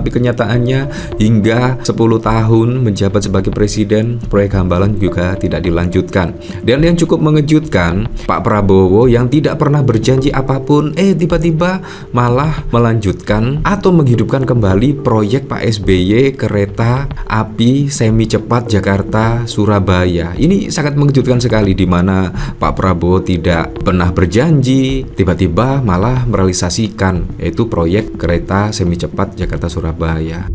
Tapi kenyataannya hingga 10 tahun menjabat sebagai presiden, proyek Hambalang juga tidak dilanjutkan. Dan yang cukup mengejutkan, Pak Prabowo yang tidak pernah berjanji apapun, tiba-tiba malah melanjutkan atau menghidupkan kembali proyek Pak SBY kereta api semi cepat Jakarta Surabaya. Ini sangat mengejutkan sekali, di mana Pak Prabowo tidak pernah berjanji, tiba-tiba malah merealisasikan, yaitu proyek kereta semi cepat Jakarta Surabaya.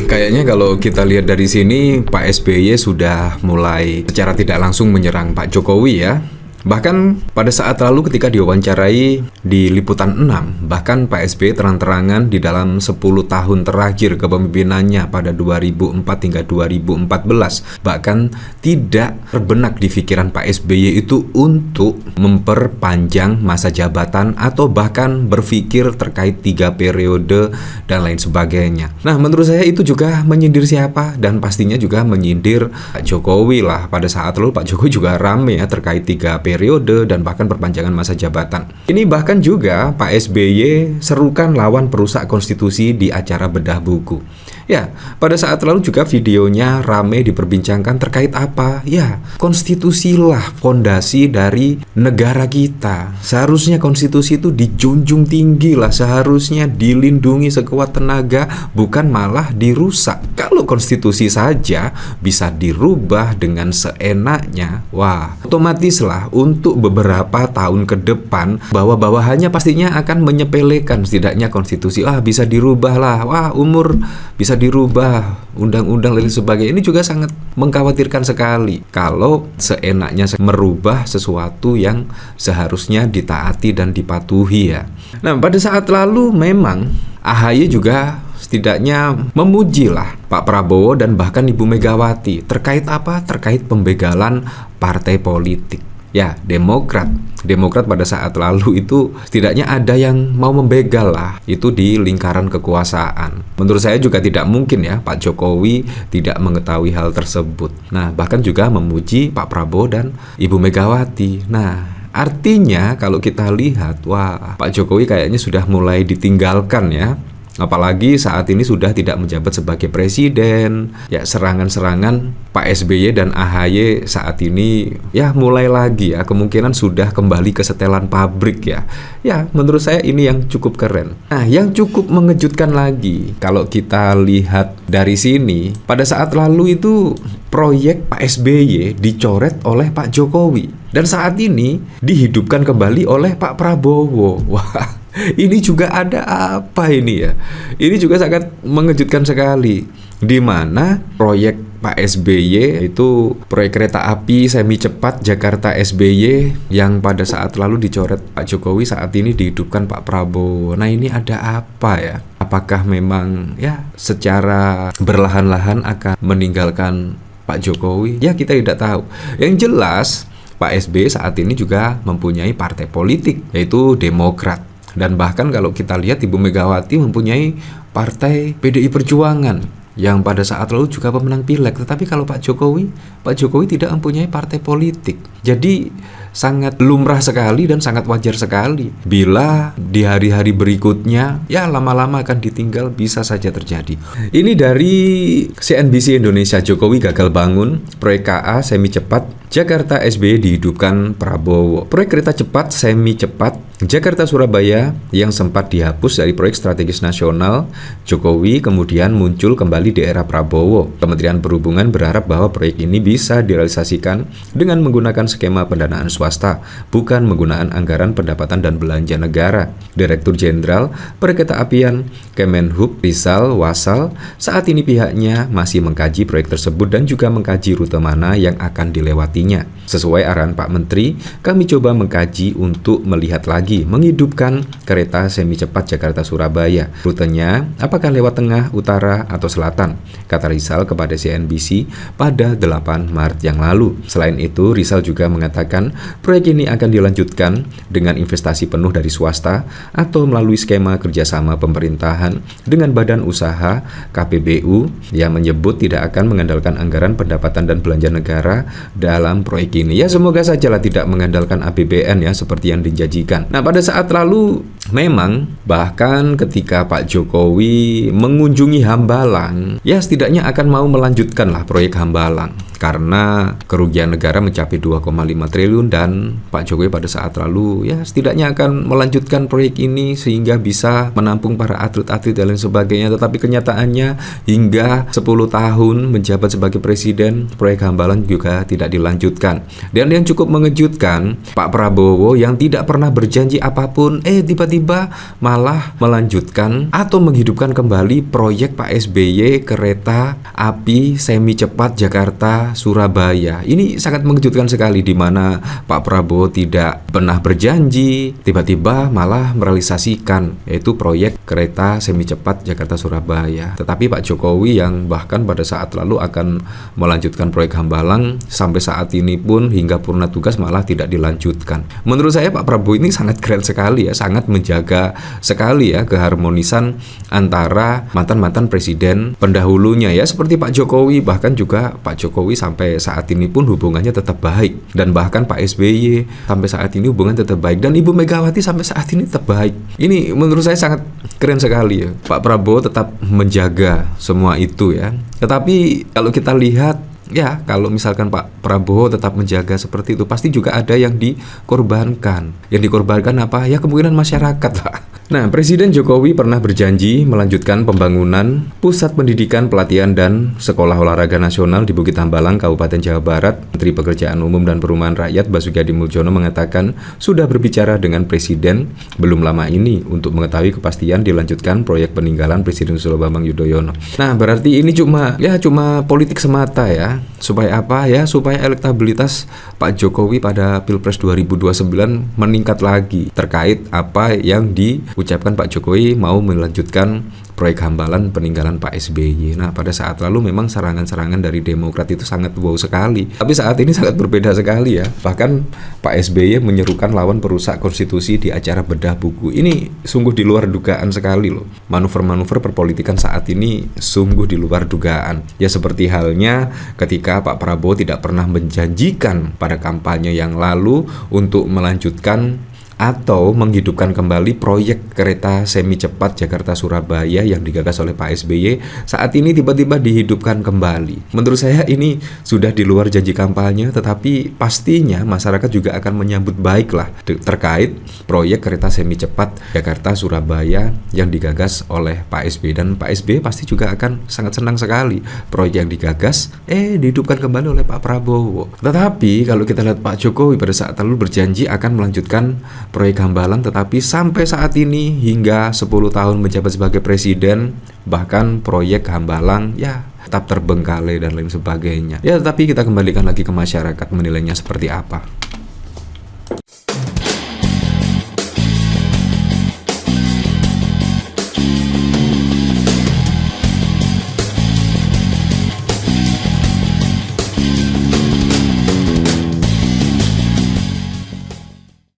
Kayaknya kalau kita lihat dari sini, Pak SBY sudah mulai secara tidak langsung menyerang Pak Jokowi ya. Bahkan pada saat lalu ketika diwawancarai di Liputan 6, bahkan Pak SBY terang-terangan di dalam 10 tahun terakhir kepemimpinannya pada 2004 hingga 2014, bahkan tidak terbenak di pikiran Pak SBY itu untuk memperpanjang masa jabatan atau bahkan berpikir terkait 3 periode dan lain sebagainya. Nah, menurut saya itu juga menyindir siapa? Dan pastinya juga menyindir Pak Jokowi lah. Pada saat lalu Pak Jokowi juga rame ya terkait 3 periode dan bahkan perpanjangan masa jabatan. Ini bahkan juga Pak SBY serukan lawan perusak konstitusi di acara bedah buku. Ya, pada saat lalu juga videonya rame diperbincangkan terkait apa? Ya, konstitusi lah fondasi dari negara kita. Seharusnya konstitusi itu dijunjung tinggi lah, seharusnya dilindungi sekuat tenaga, bukan malah dirusak. Kalau konstitusi saja bisa dirubah dengan seenaknya, wah, otomatis lah untuk beberapa tahun ke depan bawah-bawahannya pastinya akan menyepelekan setidaknya konstitusi. Bisa dirubah lah, wah umur bisa dirubah, undang-undang dan sebagainya. Ini juga sangat mengkhawatirkan sekali kalau seenaknya merubah sesuatu yang seharusnya ditaati dan dipatuhi ya. Nah, pada saat lalu memang AHY juga setidaknya memuji lah Pak Prabowo dan bahkan Ibu Megawati terkait apa? Terkait pembegalan partai politik. Ya, Demokrat pada saat lalu itu setidaknya ada yang mau membegal lah, itu di lingkaran kekuasaan. Menurut saya juga tidak mungkin ya Pak Jokowi tidak mengetahui hal tersebut. Nah, bahkan juga memuji Pak Prabowo dan Ibu Megawati. Nah, artinya kalau kita lihat, wah, Pak Jokowi kayaknya sudah mulai ditinggalkan ya. Apalagi saat ini sudah tidak menjabat sebagai presiden. Ya, serangan-serangan Pak SBY dan AHY saat ini ya mulai lagi ya, kemungkinan sudah kembali ke setelan pabrik ya. Ya, menurut saya ini yang cukup keren. Nah, yang cukup mengejutkan lagi kalau kita lihat dari sini, pada saat lalu itu proyek Pak SBY dicoret oleh Pak Jokowi dan saat ini dihidupkan kembali oleh Pak Prabowo. Wah, ini juga ada apa ini ya? Ini juga sangat mengejutkan sekali, di mana proyek Pak SBY itu proyek kereta api semi cepat Jakarta SBY yang pada saat lalu dicoret Pak Jokowi, saat ini dihidupkan Pak Prabowo. Nah, ini ada apa ya? Apakah memang ya secara berlahan-lahan akan meninggalkan Pak Jokowi? Ya, kita tidak tahu. Yang jelas Pak SBY saat ini juga mempunyai partai politik, yaitu Demokrat. Dan bahkan kalau kita lihat Ibu Megawati mempunyai partai PDI Perjuangan yang pada saat lalu juga pemenang pileg. Tetapi kalau Pak Jokowi tidak mempunyai partai politik. Jadi sangat lumrah sekali dan sangat wajar sekali bila di hari-hari berikutnya ya lama-lama akan ditinggal, bisa saja terjadi. Ini dari CNBC Indonesia, Jokowi gagal bangun proyek KA semi cepat Jakarta SBY dihidupkan Prabowo. Proyek kereta cepat semi cepat Jakarta Surabaya yang sempat dihapus dari proyek strategis nasional Jokowi kemudian muncul kembali di era Prabowo. Kementerian Perhubungan berharap bahwa proyek ini bisa direalisasikan dengan menggunakan skema pendanaan swasta, bukan menggunakan anggaran pendapatan dan belanja negara. Direktur Jenderal Perkereta-apian Kemenhub Rizal Wasal saat ini pihaknya masih mengkaji proyek tersebut dan juga mengkaji rute mana yang akan dilewati realisasinya. Sesuai arahan Pak Menteri, kami coba mengkaji untuk melihat lagi menghidupkan kereta semi cepat Jakarta-Surabaya. Rutenya apakah lewat tengah, utara, atau selatan? Kata Rizal kepada CNBC pada 8 Maret yang lalu. Selain itu, Rizal juga mengatakan proyek ini akan dilanjutkan dengan investasi penuh dari swasta atau melalui skema kerjasama pemerintahan dengan badan usaha KPBU yang menyebut tidak akan mengandalkan anggaran pendapatan dan belanja negara dalam proyek ini. Ya semoga sajalah tidak mengandalkan APBN ya seperti yang dijanjikan. Nah pada saat lalu memang bahkan ketika Pak Jokowi mengunjungi Hambalang, ya setidaknya akan mau melanjutkan lah proyek Hambalang karena kerugian negara mencapai 2,5 triliun dan Pak Jokowi pada saat lalu ya setidaknya akan melanjutkan proyek ini sehingga bisa menampung para atlet-atlet dan lain sebagainya. Tetapi kenyataannya hingga 10 tahun menjabat sebagai presiden, proyek Hambalang juga tidak dilanjutkan. Dan yang cukup mengejutkan, Pak Prabowo yang tidak pernah berjanji apapun, tiba-tiba malah melanjutkan atau menghidupkan kembali proyek Pak SBY kereta api semi cepat Jakarta-Surabaya. Ini sangat mengejutkan sekali, di mana Pak Prabowo tidak pernah berjanji, tiba-tiba malah merealisasikan, yaitu proyek kereta semi cepat Jakarta-Surabaya. Tetapi Pak Jokowi yang bahkan pada saat lalu akan melanjutkan proyek Hambalang, sampai saat ini pun hingga purna tugas malah tidak dilanjutkan. Menurut saya Pak Prabowo ini sangat keren sekali ya, sangat menjaga sekali ya keharmonisan antara mantan-mantan presiden pendahulunya ya, seperti Pak Jokowi. Bahkan juga Pak Jokowi sampai saat ini pun hubungannya tetap baik, dan bahkan Pak SBY sampai saat ini hubungan tetap baik, dan Ibu Megawati sampai saat ini tetap baik. Ini menurut saya sangat keren sekali ya, Pak Prabowo tetap menjaga semua itu ya. Tetapi kalau kita lihat ya, kalau misalkan Pak Prabowo tetap menjaga seperti itu, pasti juga ada yang dikorbankan. Yang dikorbankan apa? Ya kemungkinan masyarakat lah. Nah, Presiden Jokowi pernah berjanji melanjutkan pembangunan Pusat Pendidikan, Pelatihan, dan Sekolah Olahraga Nasional di Bukit Hambalang, Kabupaten Jawa Barat. Menteri Pekerjaan Umum dan Perumahan Rakyat Basuki Hadimuljono mengatakan sudah berbicara dengan Presiden belum lama ini untuk mengetahui kepastian dilanjutkan proyek peninggalan Presiden Susilo Bambang Yudhoyono. Nah, berarti ini cuma politik semata ya. Supaya apa ya? Supaya elektabilitas Pak Jokowi pada Pilpres 2029 meningkat lagi terkait apa yang diucapkan Pak Jokowi mau melanjutkan proyek Hambalang peninggalan Pak SBY. Nah, pada saat lalu memang serangan-serangan dari Demokrat itu sangat wow sekali. Tapi saat ini sangat berbeda sekali ya. Bahkan Pak SBY menyerukan lawan perusak konstitusi di acara bedah buku. Ini sungguh di luar dugaan sekali loh. Manuver-manuver perpolitikan saat ini sungguh di luar dugaan. Ya seperti halnya ketika Pak Prabowo tidak pernah menjanjikan pada kampanye yang lalu untuk melanjutkan atau menghidupkan kembali proyek kereta semi cepat Jakarta-Surabaya yang digagas oleh Pak SBY, saat ini tiba-tiba dihidupkan kembali. Menurut saya ini sudah di luar janji kampanye, tetapi pastinya masyarakat juga akan menyambut baik lah terkait proyek kereta semi cepat Jakarta-Surabaya yang digagas oleh Pak SBY, dan Pak SBY pasti juga akan sangat senang sekali proyek yang digagas dihidupkan kembali oleh Pak Prabowo. Tetapi kalau kita lihat Pak Jokowi pada saat lalu berjanji akan melanjutkan proyek Hambalang, tetapi sampai saat ini hingga 10 tahun menjabat sebagai presiden, bahkan proyek Hambalang ya tetap terbengkalai dan lain sebagainya. Ya, tetapi kita kembalikan lagi ke masyarakat menilainya seperti apa.